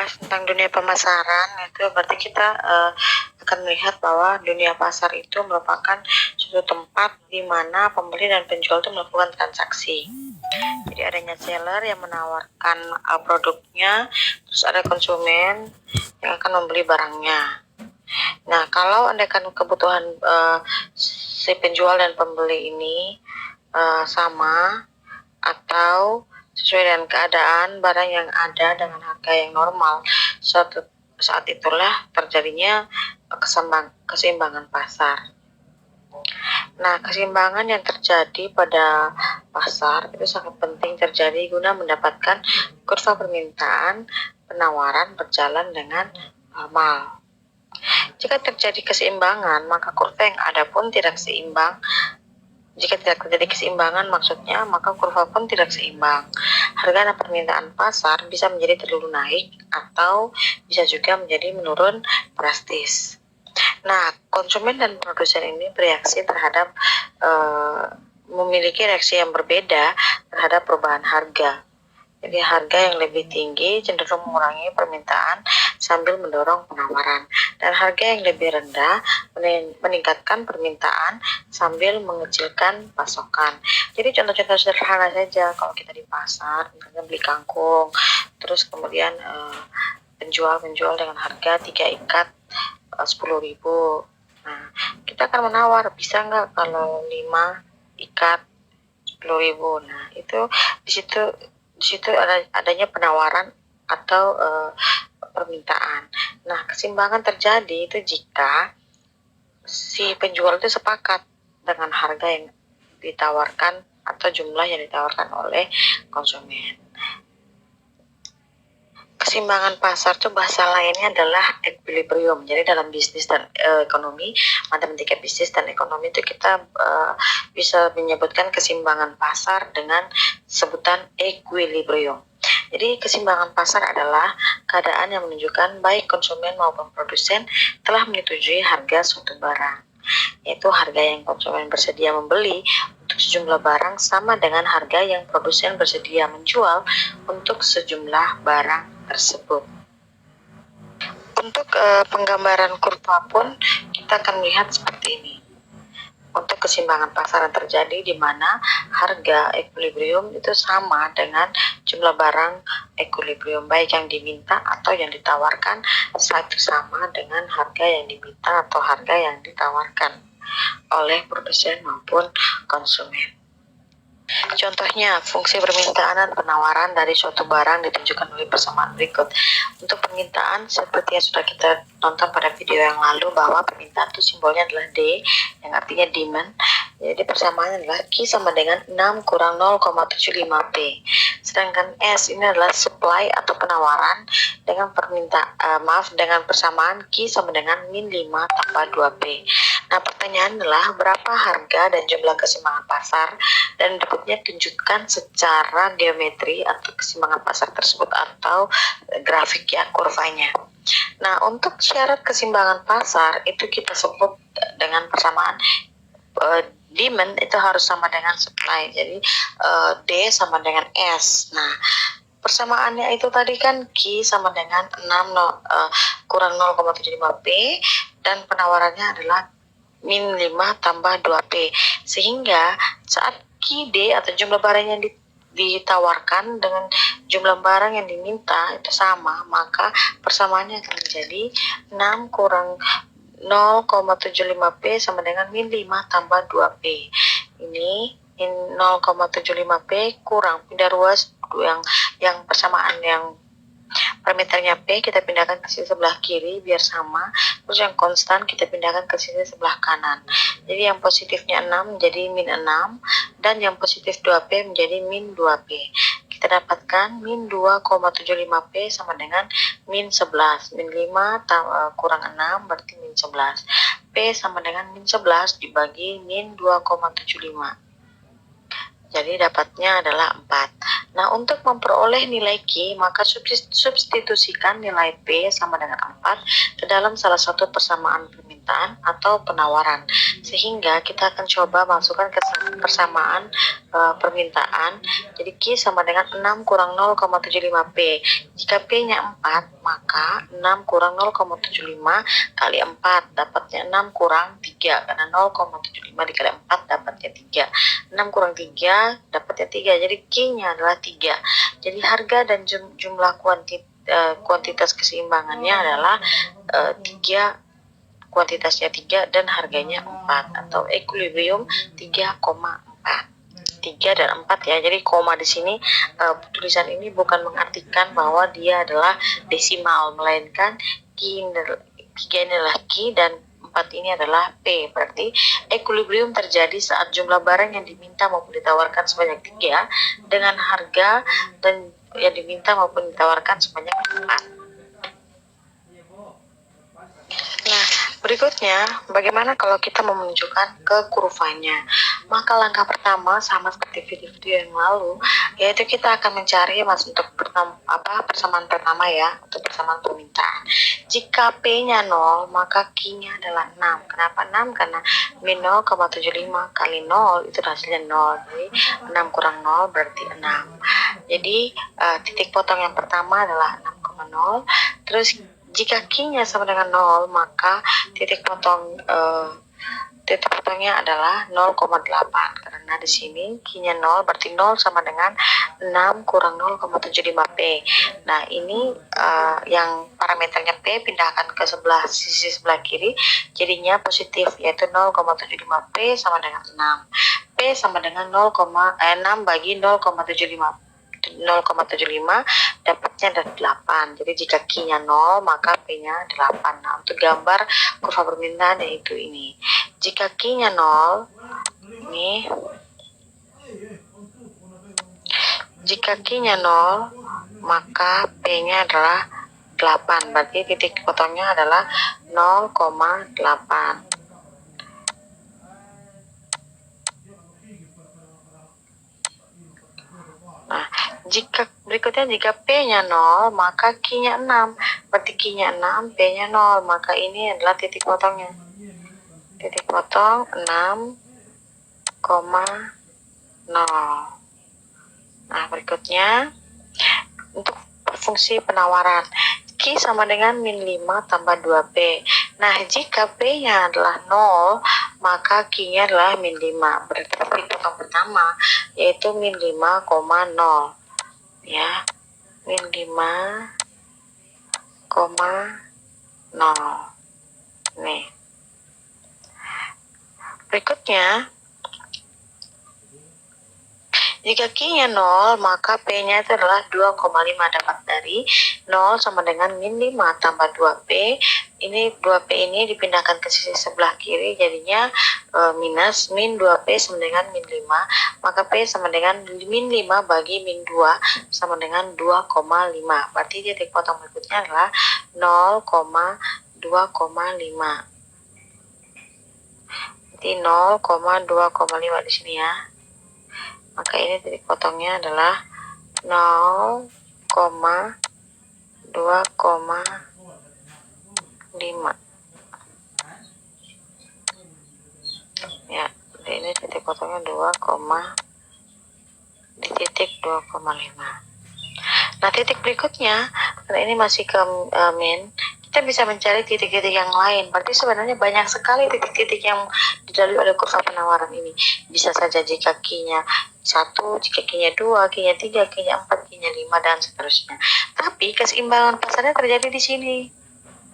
membahas tentang dunia pemasaran, itu berarti kita akan melihat bahwa dunia pasar itu merupakan suatu tempat di mana pembeli dan penjual itu melakukan transaksi. Jadi adanya seller yang menawarkan produknya, terus ada konsumen yang akan membeli barangnya. Nah, kalau andaikan kebutuhan si penjual dan pembeli ini sama atau sesuai dengan keadaan barang yang ada dengan harga yang normal, saat itulah terjadinya keseimbangan pasar. Nah, keseimbangan yang terjadi pada pasar itu sangat penting terjadi guna mendapatkan kurva permintaan penawaran berjalan dengan normal. Jika terjadi keseimbangan, maka kurva yang ada pun tidak seimbang. Jika tidak terjadi keseimbangan, maksudnya maka kurva pun tidak seimbang. Harga dan permintaan pasar bisa menjadi terlalu naik atau bisa juga menjadi menurun drastis. Nah, konsumen dan produsen ini bereaksi terhadap memiliki reaksi yang berbeda terhadap perubahan harga. Jadi harga yang lebih tinggi cenderung mengurangi permintaan sambil mendorong penawaran, dan harga yang lebih rendah meningkatkan permintaan sambil mengecilkan pasokan. Jadi contoh-contoh sederhana saja, kalau kita di pasar misalnya beli kangkung, terus kemudian penjual dengan harga 3 ikat 10.000. Nah, kita akan menawar, bisa nggak kalau 5 ikat 10.000. Nah, itu di situ adanya penawaran atau permintaan. Nah, keseimbangan terjadi itu jika si penjual itu sepakat dengan harga yang ditawarkan atau jumlah yang ditawarkan oleh konsumen. Keseimbangan pasar itu bahasa lainnya adalah equilibrium. Jadi dalam bisnis dan ekonomi, matematika bisnis dan ekonomi itu kita bisa menyebutkan keseimbangan pasar dengan sebutan equilibrium. Jadi keseimbangan pasar adalah keadaan yang menunjukkan baik konsumen maupun produsen telah menyetujui harga suatu barang, yaitu harga yang konsumen bersedia membeli untuk sejumlah barang sama dengan harga yang produsen bersedia menjual untuk sejumlah barang tersebut. Untuk penggambaran kurva pun kita akan melihat seperti ini. Untuk keseimbangan pasar yang terjadi di mana harga equilibrium itu sama dengan jumlah barang equilibrium, baik yang diminta atau yang ditawarkan satu sama dengan harga yang diminta atau harga yang ditawarkan oleh produsen maupun konsumen. Contohnya, fungsi permintaan dan penawaran dari suatu barang ditunjukkan oleh persamaan berikut. Untuk permintaan, seperti yang sudah kita nonton pada video yang lalu, bahwa permintaan itu simbolnya adalah D, yang artinya demand. Jadi persamaannya adalah Q sama dengan 6 kurang 0,75P. Sedangkan S ini adalah supply atau penawaran dengan dengan persamaan Q sama dengan min 5 tambah 2P. Nah, pertanyaan adalah berapa harga dan jumlah keseimbangan pasar, dan berikutnya tunjukkan secara geometri atau keseimbangan pasar tersebut atau grafik ya, kurvanya. Nah, untuk syarat keseimbangan pasar itu kita sebut dengan persamaan demand itu harus sama dengan supply. Jadi D sama dengan S. Nah, persamaannya itu tadi kan Q sama dengan 6 kurang 0,75P, dan penawarannya adalah min 5 tambah 2P. Sehingga saat QD atau jumlah barang yang ditawarkan dengan jumlah barang yang diminta itu sama, maka persamaannya akan menjadi 6 kurang 0,75P sama dengan min 5 tambah 2P. Ini 0,75P kurang pindah ruas yang persamaan yang parameternya P kita pindahkan ke sisi sebelah kiri biar sama, terus yang konstan kita pindahkan ke sisi sebelah kanan. Jadi yang positifnya 6 menjadi min 6, dan yang positif 2P menjadi min 2P. Kita dapatkan min 2,75P sama dengan min 11. Min 5 kurang 6 berarti min 11. P sama dengan min 11 dibagi min 2,75. Jadi dapatnya adalah 4. Nah, untuk memperoleh nilai Q, maka substitusikan nilai P sama dengan 4 ke dalam salah satu persamaan permintaan permintaan atau penawaran. Sehingga kita akan coba masukkan persamaan permintaan. Jadi Q sama dengan 6 kurang 0,75P. Jika P-nya 4, maka 6 kurang 0,75 kali 4 dapatnya 6 kurang 3, karena 0,75 dikali 4 dapatnya 3. 6 kurang 3 dapatnya 3. Jadi Q-nya adalah 3. Jadi harga dan jumlah kuantitas keseimbangannya adalah 3, kuantitasnya 3 dan harganya 4, atau equilibrium 3,4. 3 dan 4 ya. Jadi koma di sini tulisan ini bukan mengartikan bahwa dia adalah desimal, melainkan 3 ini adalah Q dan 4 ini adalah P. Berarti equilibrium terjadi saat jumlah barang yang diminta maupun ditawarkan sebanyak 3 dengan harga dan yang diminta maupun ditawarkan sebanyak 4. Nah, berikutnya, bagaimana kalau kita mau menunjukkan ke kurvanya? Maka langkah pertama sama seperti video yang lalu, yaitu kita akan mencari untuk persamaan pertama ya, untuk persamaan permintaan. Jika P-nya 0, maka Q-nya adalah 6. Kenapa 6? Karena min 0,75 kali 0 itu hasilnya 0. Jadi 6 kurang 0 berarti 6. Jadi titik potong yang pertama adalah 6,0. Terus jika Q-nya sama dengan 0, maka titik potongnya adalah 0,8. Karena di sini Q-nya 0, berarti 0 sama dengan 6 kurang 0,75P. Nah, ini yang parameternya P pindahkan ke sisi sebelah kiri, jadinya positif, yaitu 0,75P sama dengan 6. P sama dengan 6 bagi 0,75 dapatnya adalah 8. Jadi jika Q-nya 0, maka P-nya 8. Nah, untuk gambar kurva permintaan yaitu ini. Jika Q-nya 0, ini. Jika Q-nya 0, maka P-nya adalah 8. Berarti titik potongnya adalah 0,8. Nah, jika P-nya 0, maka Q-nya 6. Berarti Q-nya 6, P-nya 0. Maka ini adalah titik potongnya. Titik potong 6,0. Nah, berikutnya untuk fungsi penawaran. Q sama dengan min 5 tambah 2P. Nah, jika P-nya adalah 0, maka Q-nya adalah min 5. Berarti titik potong pertama yaitu min 5,0. Ya, min 5,0. Nih. Berikutnya, jika Q-nya 0, maka P-nya itu adalah 2,5. Dapat dari 0 sama dengan min 5 tambah 2P. Ini 2P ini dipindahkan ke sisi sebelah kiri, jadinya minus min 2P sama dengan min 5. Maka P sama dengan min 5 bagi min 2 sama dengan 2,5. Berarti titik potong berikutnya adalah 0,2,5. Berarti 0,2,5 di sini ya. Maka ini titik potongnya adalah 0,2,5. Ya, ini titik potongnya 2, di titik 2,5. Nah, titik berikutnya, karena ini masih ke min, kita bisa mencari titik-titik yang lain. Berarti sebenarnya banyak sekali titik-titik yang dilalui oleh kurva penawaran ini. Bisa saja jika Q-nya 1, jika Q-nya 2, Q-nya 3, Q-nya 4, Q-nya 5, dan seterusnya. Tapi keseimbangan pasarnya terjadi di sini,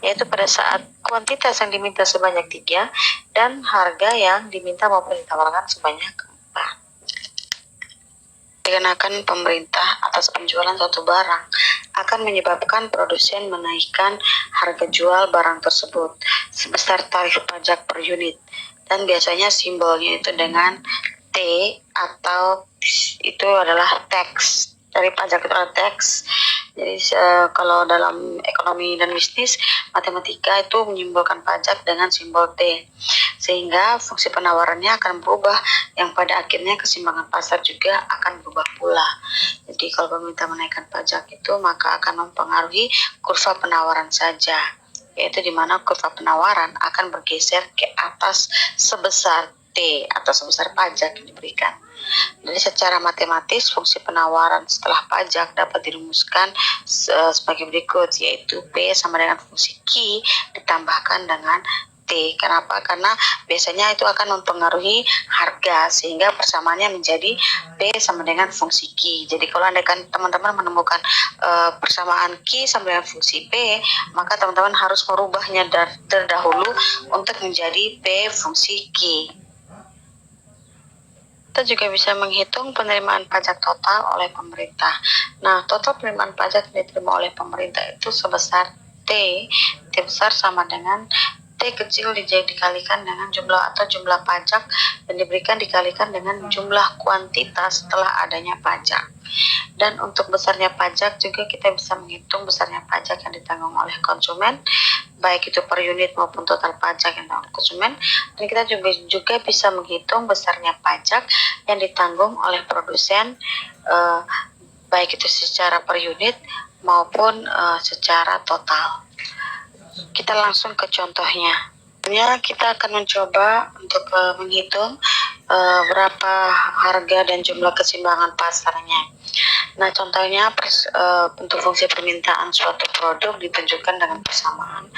yaitu pada saat kuantitas yang diminta sebanyak 3 dan harga yang diminta maupun ditawarkan sebanyak 4. Dikenakan pemerintah atas penjualan suatu barang akan menyebabkan produsen menaikkan harga jual barang tersebut sebesar tarif pajak per unit, dan biasanya simbolnya itu dengan T, atau itu adalah tax. Dari pajak itu adalah tax. Jadi kalau dalam ekonomi dan bisnis matematika itu menyimbolkan pajak dengan simbol T, sehingga fungsi penawarannya akan berubah, yang pada akhirnya keseimbangan pasar juga akan berubah pula. Jadi kalau pemerintah menaikkan pajak itu maka akan mempengaruhi kurva penawaran saja. yaitu di mana kurva penawaran akan bergeser ke atas sebesar T atau sebesar pajak yang diberikan. Jadi secara matematis fungsi penawaran setelah pajak dapat dirumuskan sebagai berikut, yaitu P sama dengan fungsi Q ditambahkan dengan T. Kenapa? Karena biasanya itu akan mempengaruhi harga, sehingga persamaannya menjadi P sama dengan fungsi Q. Jadi kalau andaikan teman-teman menemukan persamaan Q sama dengan fungsi P, maka teman-teman harus merubahnya terdahulu untuk menjadi P fungsi Q. Kita juga bisa menghitung penerimaan pajak total oleh pemerintah. Nah, total penerimaan pajak yang diterima oleh pemerintah itu sebesar T besar sama dengan T kecil dikalikan dengan jumlah pajak yang diberikan dikalikan dengan jumlah kuantitas setelah adanya pajak. Dan untuk besarnya pajak juga kita bisa menghitung besarnya pajak yang ditanggung oleh konsumen, baik itu per unit maupun total pajak yang ditanggung konsumen. Dan kita juga bisa menghitung besarnya pajak yang ditanggung oleh produsen, baik itu secara per unit maupun secara total. Kita langsung ke contohnya. Kita akan mencoba untuk menghitung berapa harga dan jumlah keseimbangan pasarnya. Nah, contohnya untuk fungsi permintaan suatu produk ditunjukkan dengan persamaan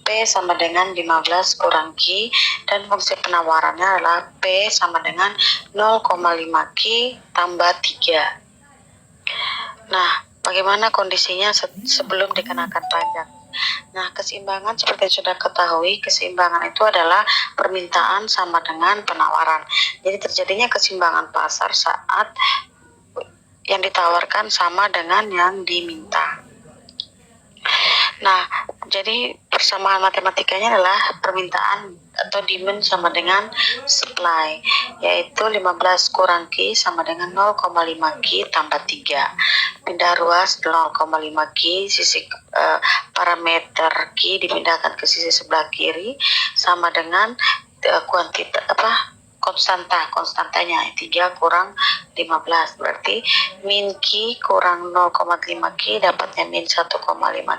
P sama dengan 15 kurang Q, dan fungsi penawarannya adalah P sama dengan 0,5 Q tambah 3. Nah, bagaimana kondisinya sebelum dikenakan pajak? Nah, keseimbangan seperti yang sudah ketahui, keseimbangan itu adalah permintaan sama dengan penawaran. Jadi terjadinya keseimbangan pasar saat yang ditawarkan sama dengan yang diminta. Nah, jadi persamaan matematikanya adalah permintaan atau demand sama dengan supply, yaitu 15 kurang Q sama dengan 0,5 Q tambah 3. Pindah ruas 0,5 Q, sisi parameter Q dipindahkan ke sisi sebelah kiri sama dengan konstantanya 3 kurang 15, berarti min Q kurang 0,5 Q dapatnya min 1,5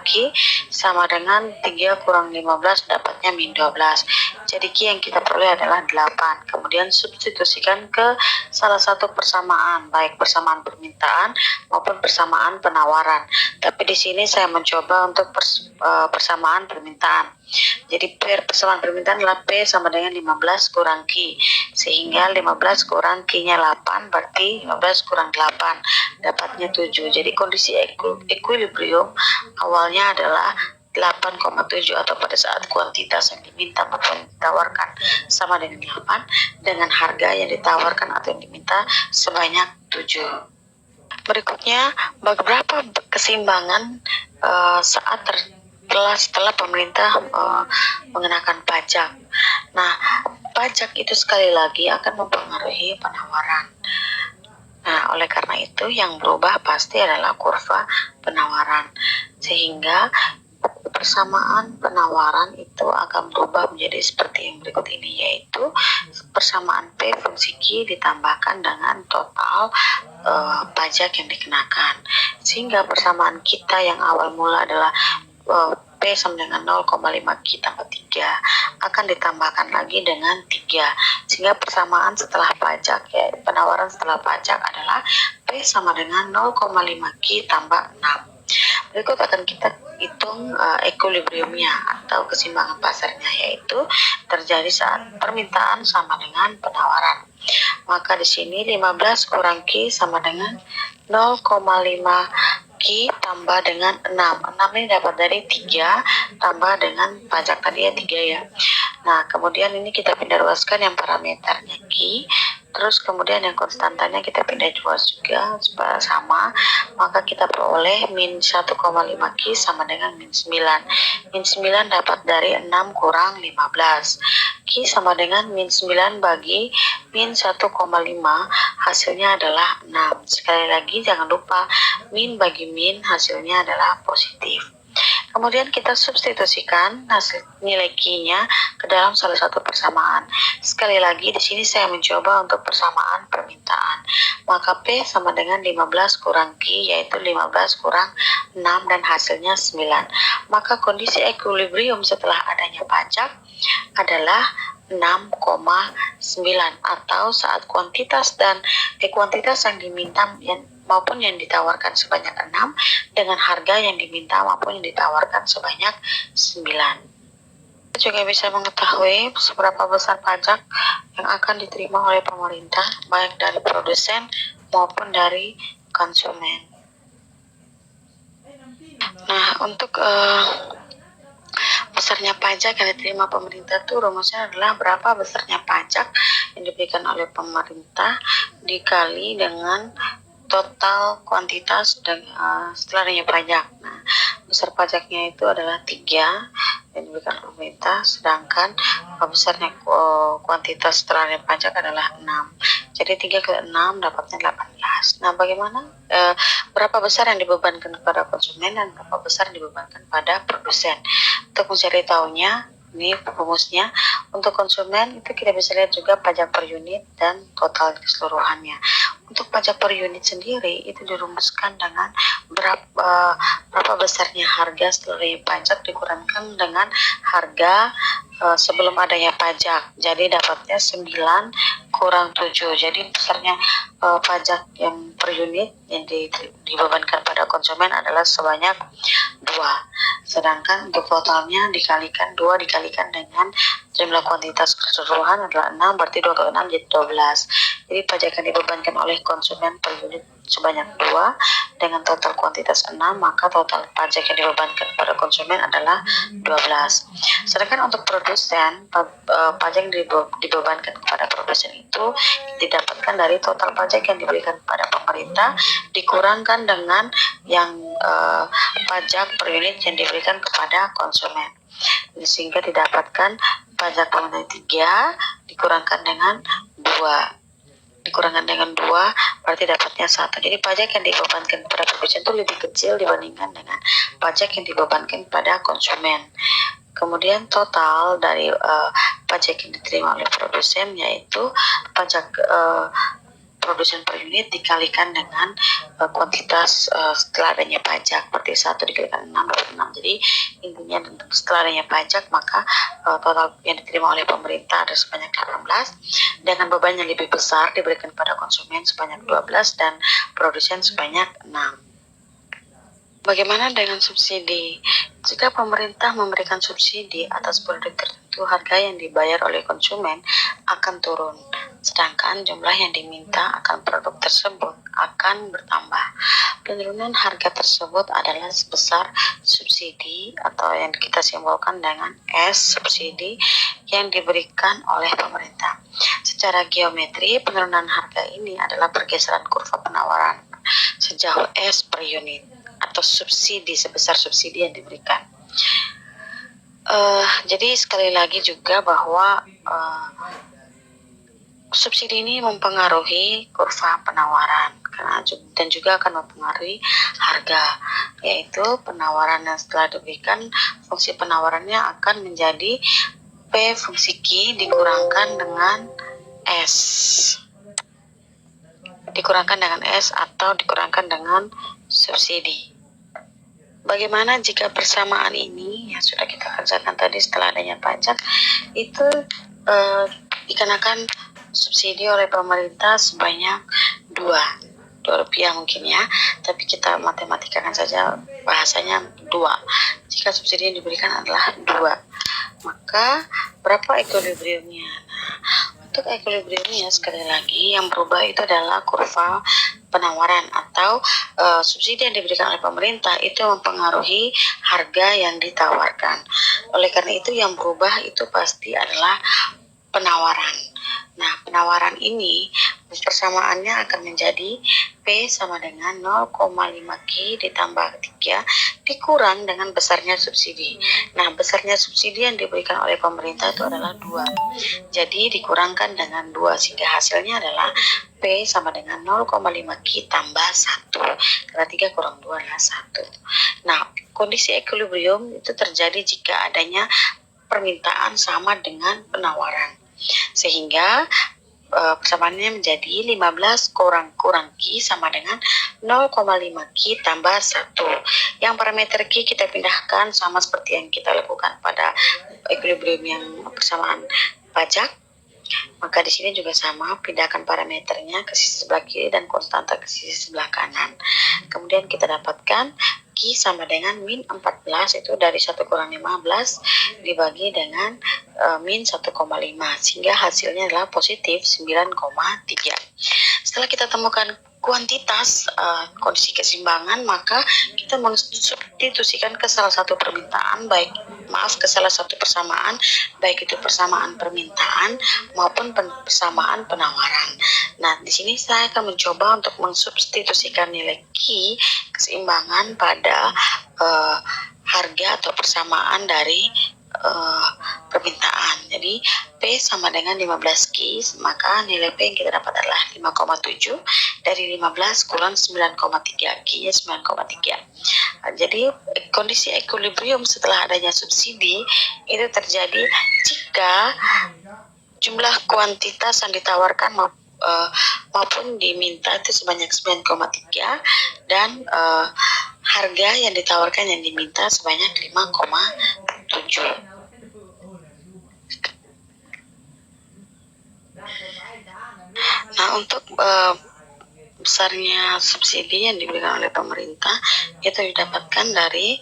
Q sama dengan 3 kurang 15 dapatnya min 12. Jadi Q yang kita peroleh adalah 8. Kemudian substitusikan ke salah satu persamaan, baik persamaan permintaan maupun persamaan penawaran. Tapi di sini saya mencoba untuk persamaan permintaan. Jadi persamaan permintaan adalah P sama dengan 15 kurang Q, sehingga 15 kurang Q-nya 8, berarti 15 kurang 8 dapatnya 7. Jadi kondisi equilibrium awalnya adalah 8,7, atau pada saat kuantitas yang diminta maupun ditawarkan sama dengan 8, dengan harga yang ditawarkan atau yang diminta sebanyak 7. Berikutnya, beberapa keseimbangan setelah pemerintah mengenakan pajak. Nah, pajak itu sekali lagi akan mempengaruhi penawaran. Nah, oleh karena itu yang berubah pasti adalah kurva penawaran, sehingga persamaan penawaran itu akan berubah menjadi seperti yang berikut ini, yaitu persamaan P fungsi Q ditambahkan dengan total pajak yang dikenakan, sehingga persamaan kita yang awal mula adalah P sama dengan 0,5 Q tambah 3 akan ditambahkan lagi dengan 3, sehingga persamaan setelah pajak, ya penawaran setelah pajak adalah P sama dengan 0,5 Q tambah 6. Berikut akan kita hitung equilibriumnya atau keseimbangan pasarnya, yaitu terjadi saat permintaan sama dengan penawaran. Maka di sini 15 kurang Q sama dengan 0,5 Q tambah dengan 6. 6 ini dapat dari 3 tambah dengan pajak tadi ya 3 ya. Nah, kemudian ini kita pindah ruaskan yang parameternya Q, terus kemudian yang konstantanya kita pindah ruas juga sama, maka kita peroleh min 1,5 Q sama dengan min 9. Min 9 dapat dari 6 kurang 15. Q sama dengan min 9 bagi min 1,5, hasilnya adalah 6. Sekali lagi jangan lupa min bagi min hasilnya adalah positif. Kemudian kita substitusikan hasil nilai Q-nya ke dalam salah satu persamaan. Sekali lagi di sini saya mencoba untuk persamaan permintaan. Maka P sama dengan 15 kurang Q, yaitu 15 kurang 6 dan hasilnya 9. Maka kondisi equilibrium setelah adanya pajak adalah 6,9, atau saat kuantitas yang diminta maupun yang ditawarkan sebanyak 6 dengan harga yang diminta maupun yang ditawarkan sebanyak 9. Kita juga bisa mengetahui seberapa besar pajak yang akan diterima oleh pemerintah baik dari produsen maupun dari konsumen. Nah, untuk besarnya pajak yang diterima pemerintah itu rumusnya adalah berapa besarnya pajak yang diberikan oleh pemerintah dikali dengan total kuantitas dan setelah adanya pajak. Nah, besar pajaknya itu adalah 3 yang diberikan pemerintah, sedangkan besarnya kuantitas setelah adanya pajak adalah 6. Jadi 3 kali 6 dapatnya 18. Nah, bagaimana berapa besar yang dibebankan kepada konsumen dan berapa besar yang dibebankan pada produsen? Untuk mencari tahunya, ini rumusnya. Untuk konsumen itu kita bisa lihat juga pajak per unit dan total keseluruhannya. Untuk pajak per unit sendiri itu dirumuskan dengan berapa besarnya harga setelah pajak dikurangkan dengan harga sebelum adanya pajak. Jadi dapatnya 9 kurang 7. Jadi besarnya pajak yang per unit yang dibebankan pada konsumen adalah sebanyak 2. Sedangkan untuk totalnya dikalikan 2 dikalikan dengan jumlah kuantitas keseluruhan adalah 6, berarti 2 kali 6 jadi 12. Jadi pajak yang dibebankan oleh konsumen per unit sebanyak 2 dengan total kuantitas 6, maka total pajak yang dibebankan pada konsumen adalah 12. Sedangkan untuk produsen, pajak yang dibebankan kepada produsen itu didapatkan dari total pajak yang diberikan kepada pemerintah dikurangkan dengan yang pajak per unit yang diberikan kepada konsumen. Sehingga didapatkan pajak mengenai 3 dikurangkan dengan 2 berarti dapatnya 1. Jadi pajak yang dibebankan kepada produsen itu lebih kecil dibandingkan dengan pajak yang dibebankan pada konsumen. Kemudian total dari pajak yang diterima oleh produsen yaitu pajak produsen per unit dikalikan dengan kuantitas setelah adanya pajak, berarti 1 dikalikan 6 dapat 6. Jadi intinya setelah adanya pajak maka total yang diterima oleh pemerintah ada sebanyak 18 dengan beban yang lebih besar diberikan pada konsumen sebanyak 12 dan produsen sebanyak 6. Bagaimana dengan subsidi? Jika pemerintah memberikan subsidi atas produk tertentu, harga yang dibayar oleh konsumen akan turun, sedangkan jumlah yang diminta akan produk tersebut akan bertambah. Penurunan harga tersebut adalah sebesar subsidi atau yang kita simbolkan dengan S subsidi yang diberikan oleh pemerintah. Secara geometri, penurunan harga ini adalah pergeseran kurva penawaran sejauh S per unit atau subsidi sebesar subsidi yang diberikan. Jadi sekali lagi juga bahwa subsidi ini mempengaruhi kurva penawaran dan juga akan mempengaruhi harga, yaitu penawaran yang setelah diberikan fungsi penawarannya akan menjadi P fungsi Q dikurangkan dengan S atau dikurangkan dengan subsidi. Bagaimana jika persamaan ini yang sudah kita kerjakan tadi setelah adanya pajak itu dikenakan subsidi oleh pemerintah sebanyak 2 rupiah mungkin ya, tapi kita matematikakan saja bahasanya 2. Jika subsidi yang diberikan adalah 2, maka berapa equilibriumnya? Untuk equilibriumnya sekali lagi yang berubah itu adalah kurva penawaran atau subsidi yang diberikan oleh pemerintah itu mempengaruhi harga yang ditawarkan. Oleh karena itu yang berubah itu pasti adalah penawaran. Nah, penawaran ini persamaannya akan menjadi P sama dengan 0,5 Q ditambah 3 dikurang dengan besarnya subsidi. Nah, besarnya subsidi yang diberikan oleh pemerintah itu adalah 2. Jadi dikurangkan dengan 2 sehingga hasilnya adalah P P sama dengan 0,5 Q tambah 1, karena 3 kurang 2 adalah 1. Nah, kondisi equilibrium itu terjadi jika adanya permintaan sama dengan penawaran, sehingga persamaannya menjadi 15 kurang Q sama dengan 0,5 Q tambah 1. Yang parameter Q kita pindahkan sama seperti yang kita lakukan pada equilibrium yang persamaan pajak. Maka di sini juga sama, pindahkan parameternya ke sisi sebelah kiri dan konstanta ke sisi sebelah kanan. Kemudian kita dapatkan Q sama dengan min 14, itu dari 1 kurang 15 dibagi dengan min 1,5, sehingga hasilnya adalah positif 9,3. Setelah kita temukan kuantitas kondisi keseimbangan, maka kita mensubstitusikan ke salah satu permintaan, ke salah satu persamaan, baik itu persamaan permintaan maupun persamaan penawaran. Nah, di sini saya akan mencoba untuk mensubstitusikan nilai Q keseimbangan pada harga atau persamaan dari permintaan. Jadi P sama dengan 15 Q, maka nilai P yang kita dapat adalah 5,7 dari 15 kurang 9,3, Q-nya 9,3. Jadi kondisi equilibrium setelah adanya subsidi itu terjadi jika jumlah kuantitas yang ditawarkan maupun diminta itu sebanyak 9,3 dan harga yang ditawarkan yang diminta sebanyak 5,7. Nah, untuk besarnya subsidi yang diberikan oleh pemerintah itu didapatkan dari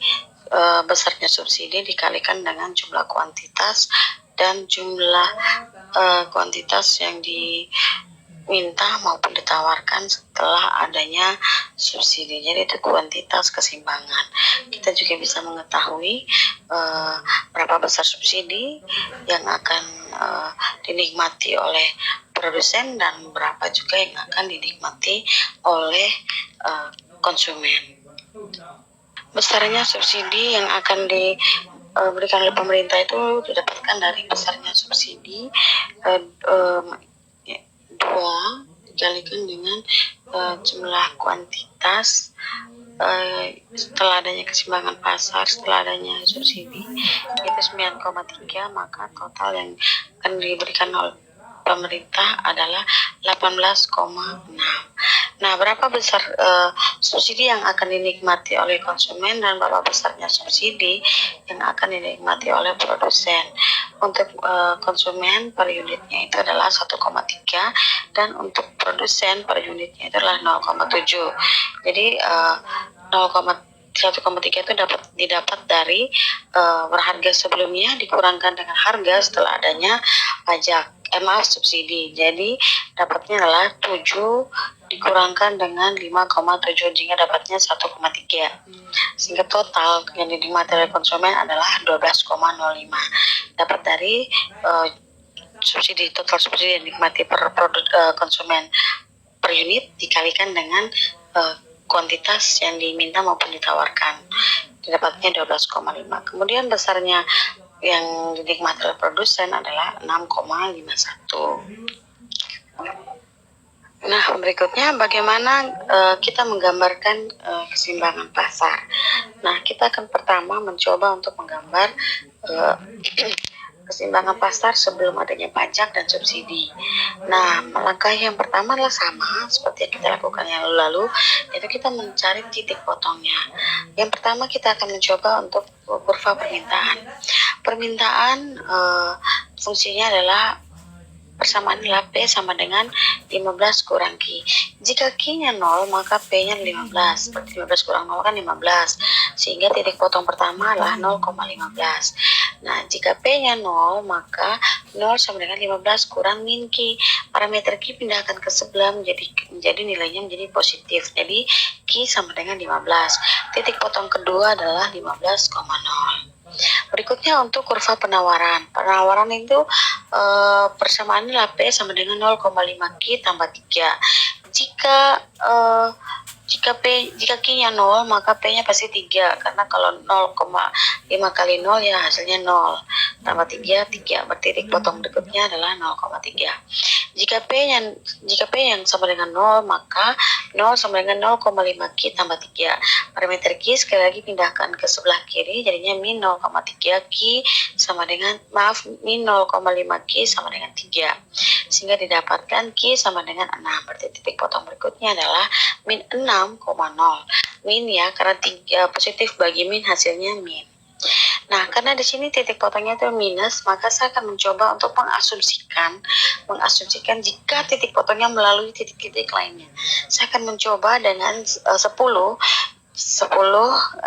besarnya subsidi dikalikan dengan jumlah kuantitas dan jumlah kuantitas yang diminta maupun ditawarkan setelah adanya subsidi. Jadi itu kuantitas keseimbangan. Kita juga bisa mengetahui berapa besar subsidi yang akan dinikmati oleh produsen dan berapa juga yang akan dinikmati oleh konsumen. Besarnya subsidi yang akan diberikan oleh pemerintah itu didapatkan dari besarnya subsidi 2 dikalikan dengan jumlah kuantitas setelah adanya keseimbangan pasar, setelah adanya subsidi itu 9,3, maka total yang akan diberikan oleh pemerintah adalah 18,6. Nah, berapa besar subsidi yang akan dinikmati oleh konsumen dan berapa besarnya subsidi yang akan dinikmati oleh produsen. Untuk konsumen per unitnya itu adalah 1,3 dan untuk produsen per unitnya itu adalah 0,7. Jadi 1,3 itu didapat dari berharga sebelumnya dikurangkan dengan harga setelah adanya subsidi. Jadi dapatnya adalah 7 dikurangkan dengan 5,7 sehingga dapatnya 1,3. Sehingga total yang dinikmati oleh konsumen adalah 12,05. Dapat dari total subsidi yang dinikmati per konsumen per unit dikalikan dengan kuantitas yang diminta maupun ditawarkan. Dapatnya 12,5. Kemudian besarnya yang dinikmati oleh produsen adalah 6,51. Nah, berikutnya bagaimana kita menggambarkan keseimbangan pasar. Nah, kita akan pertama mencoba untuk menggambar keseimbangan pasar sebelum adanya pajak dan subsidi. Nah, langkah yang pertama adalah sama seperti yang kita lakukan yang lalu, yaitu kita mencari titik potongnya. Yang pertama kita akan mencoba untuk kurva permintaan. Permintaan fungsinya adalah persamaan adalah P sama dengan 15 kurang Q. Jika Q-nya 0, maka P-nya 15. Berarti 15 kurang 0 kan 15. Sehingga titik potong pertama adalah 0,15. Nah, jika P-nya 0, maka 0 sama dengan 15 kurang min Q. Parameter Q pindahkan ke sebelah menjadi nilainya menjadi positif. Jadi Q sama dengan 15. Titik potong kedua adalah 15,0. Berikutnya untuk kurva penawaran. Penawaran itu persamaannya P sama dengan 0,5 Q tambah 3. Jika Q-nya 0, maka P-nya pasti 3. Karena kalau 0,5 kali 0 ya hasilnya 0. Tambah 3, 3. Berarti titik potong berikutnya adalah 0,3. Jika P yang sama dengan 0, maka 0 sama dengan 0,5 Q tambah 3. Parameter Q sekali lagi pindahkan ke sebelah kiri, jadinya min 0,3 Q sama dengan, min 0,5 Q sama dengan 3. Sehingga didapatkan Q sama dengan 6. Berarti titik potong berikutnya adalah min 6,0. Min ya, karena 3 positif bagi min hasilnya min. Nah, karena di sini titik potongnya itu minus, maka saya akan mencoba untuk mengasumsikan jika titik potongnya melalui titik-titik lainnya. Saya akan mencoba dengan 10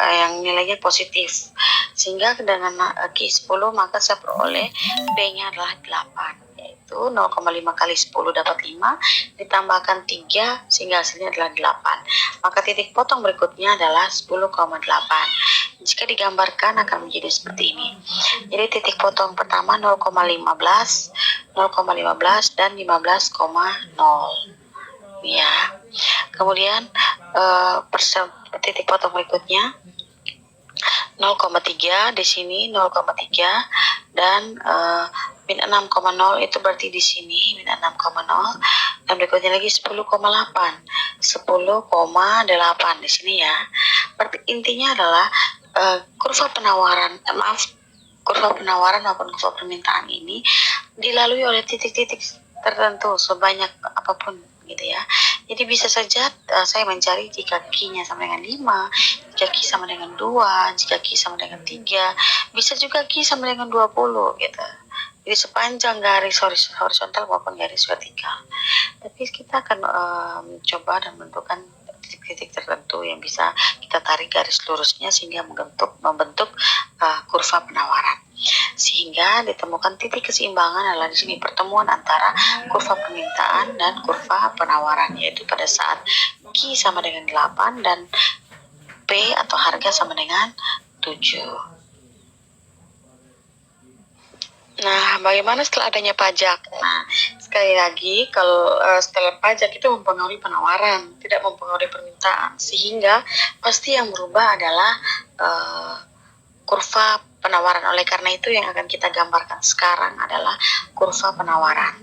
yang nilainya positif. Sehingga dengan Q 10 maka saya peroleh P-nya adalah 8. Yaitu 0,5 kali 10 dapat 5, ditambahkan 3 sehingga hasilnya adalah 8. Maka titik potong berikutnya adalah 10,8. Jika digambarkan akan menjadi seperti ini. Jadi titik potong pertama 0,15 dan 15,0 ya. Kemudian titik potong berikutnya 0,3 di sini 0,3 dan min 6,0 itu berarti di sini min 6,0 dan berikutnya lagi 10,8 di sini ya. Berarti intinya adalah kurva penawaran maupun kurva permintaan ini dilalui oleh titik-titik tertentu sebanyak apapun gitu ya. Jadi bisa saja saya mencari jika Q-nya sama dengan 5, jika Q sama dengan 2, jika Q sama dengan 3, bisa juga Q sama dengan 20 gitu. Jadi sepanjang garis horizontal maupun garis vertikal. Tapi kita akan mencoba dan menentukan titik-titik tertentu yang bisa kita tarik garis lurusnya sehingga membentuk kurva penawaran. Sehingga ditemukan titik keseimbangan adalah di sini pertemuan antara kurva permintaan dan kurva penawaran, yaitu pada saat Q sama dengan 8 dan P atau harga sama dengan 7. Nah, bagaimana setelah adanya pajak? Nah, sekali lagi, kalau setelah pajak itu mempengaruhi penawaran, tidak mempengaruhi permintaan, sehingga pasti yang berubah adalah kurva penawaran. Oleh karena itu, yang akan kita gambarkan sekarang adalah kurva penawaran.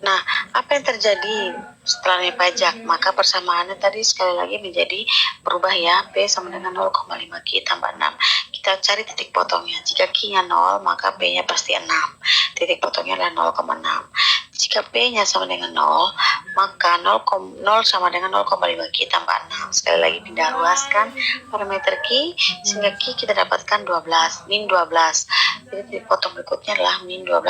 Nah, apa yang terjadi setelah pajak? Maka persamaannya tadi sekali lagi menjadi berubah ya, P sama dengan 0,5 Q tambah 6. Kita cari titik potongnya. Jika Q-nya 0, maka P-nya pasti 6. Titik potongnya adalah 0,6. Jika P-nya sama dengan 0, maka 0 sama dengan 0,5 Q tambah 6. Sekali lagi pindah ruaskan parameter Q, sehingga Q kita dapatkan 12, min 12. Jadi titik potong berikutnya adalah min 12,0.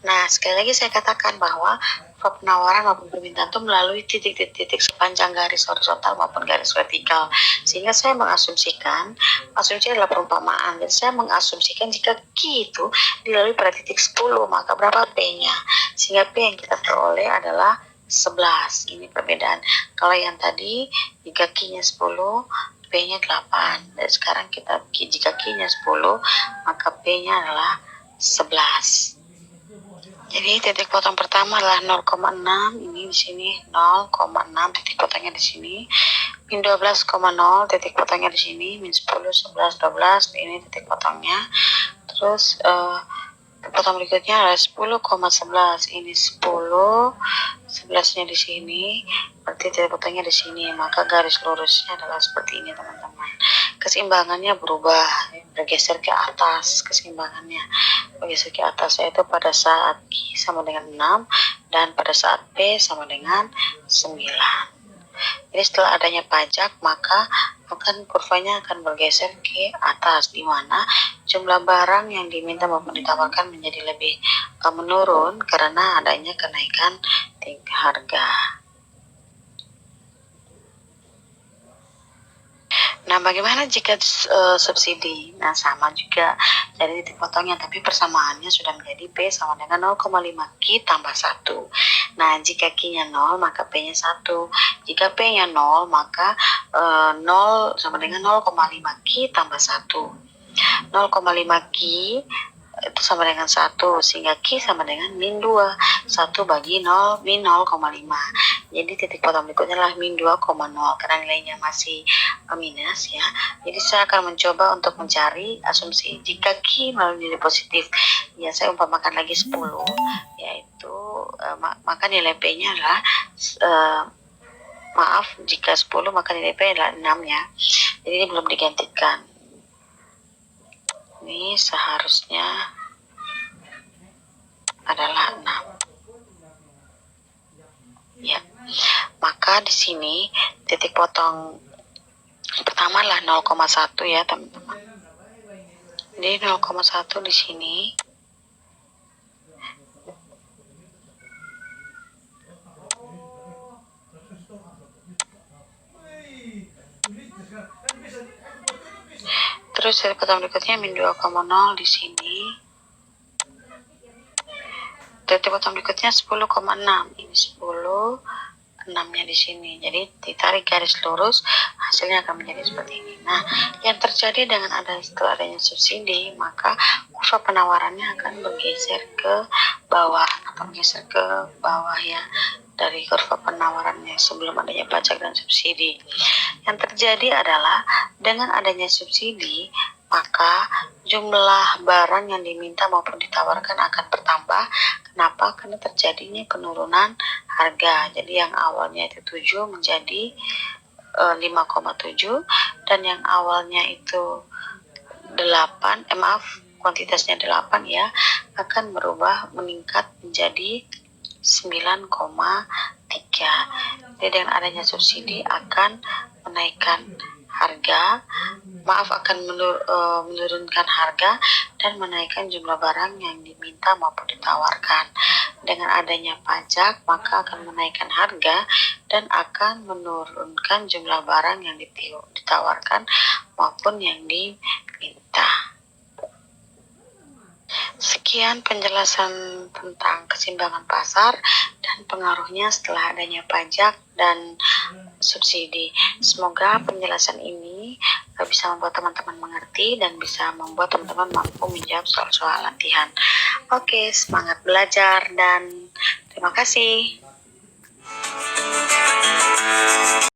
Nah, sekali lagi saya katakan bahwa penawaran maupun permintaan itu melalui titik-titik sepanjang garis horizontal maupun garis vertikal. Sehingga saya mengasumsikan, asumsi adalah perumpamaan, dan saya mengasumsikan jika Q itu dilalui pada titik 10, maka berapa P-nya? Sehingga P yang kita peroleh adalah 11. Ini perbedaan. Kalau yang tadi, jika Q-nya 10, P-nya 8. Dan sekarang jika Q-nya 10, maka P-nya adalah 11. Jadi titik potong pertama adalah 0,6, ini di sini 0,6 titik potongnya di sini. Min 12,0 titik potongnya di sini, min 10, 11, 12 ini titik potongnya. Terus potong berikutnya adalah 10,11, ini 10, 11-nya di sini, berarti titik potongnya di sini. Maka garis lurusnya adalah seperti ini teman-teman. Keseimbangannya berubah, bergeser ke atas. Keseimbangannya bergeser ke atas, yaitu pada saat Q sama dengan 6 dan pada saat P sama dengan 9. Jadi setelah adanya pajak, maka kurvanya akan bergeser ke atas, di mana jumlah barang yang diminta maupun ditawarkan menjadi lebih menurun karena adanya kenaikan tingkat harga. Nah, bagaimana jika subsidi? Nah, sama juga dari titik potongnya, tapi persamaannya sudah menjadi P sama dengan 0,5 Q tambah 1. Nah, jika Q-nya 0, maka P-nya 1. Jika P-nya 0, maka 0 sama dengan 0,5 Q tambah 1. 0,5 Q itu sama dengan 1, sehingga Q sama dengan min 2. 1 bagi 0, min 0,5. Jadi titik potong berikutnya adalah min 2,0 karena nilainya masih minus ya. Jadi saya akan mencoba untuk mencari asumsi jika Q lalu nilai positif. Ya, saya umpamakan lagi 10, yaitu maka nilai P-nya adalah maaf, jika 10 maka nilai P adalah 6 ya. Jadi ini belum digantikan. Ini seharusnya adalah 6. Ya. Maka di sini titik potong pertama adalah 0,1 ya, teman-teman. Jadi 0,1 di sini. Terus titik potong berikutnya min 2,0 di sini. Titik potong berikutnya 10,6. Ini 10, 6-nya di sini. Jadi ditarik garis lurus, hasilnya akan menjadi seperti ini. Nah, yang terjadi dengan setelah adanya subsidi, maka kurva penawarannya akan bergeser ke bawah atau bergeser ke bawah ya, dari kurva penawarannya sebelum adanya pajak dan subsidi. Yang terjadi adalah dengan adanya subsidi, maka jumlah barang yang diminta maupun ditawarkan akan bertambah. Kenapa? Karena terjadinya penurunan harga. Jadi yang awalnya itu 7 menjadi 5,7, dan yang awalnya itu 8, kuantitasnya 8 ya, akan berubah meningkat menjadi 9,3. Jadi dengan adanya subsidi akan menaikkan harga, akan menurunkan harga dan menaikkan jumlah barang yang diminta maupun ditawarkan. Dengan adanya pajak, maka akan menaikkan harga dan akan menurunkan jumlah barang yang ditawarkan maupun yang diminta. Sekian penjelasan tentang keseimbangan pasar dan pengaruhnya setelah adanya pajak dan subsidi. Semoga penjelasan ini bisa membuat teman-teman mengerti dan bisa membuat teman-teman mampu menjawab soal-soal latihan. Oke, semangat belajar dan terima kasih.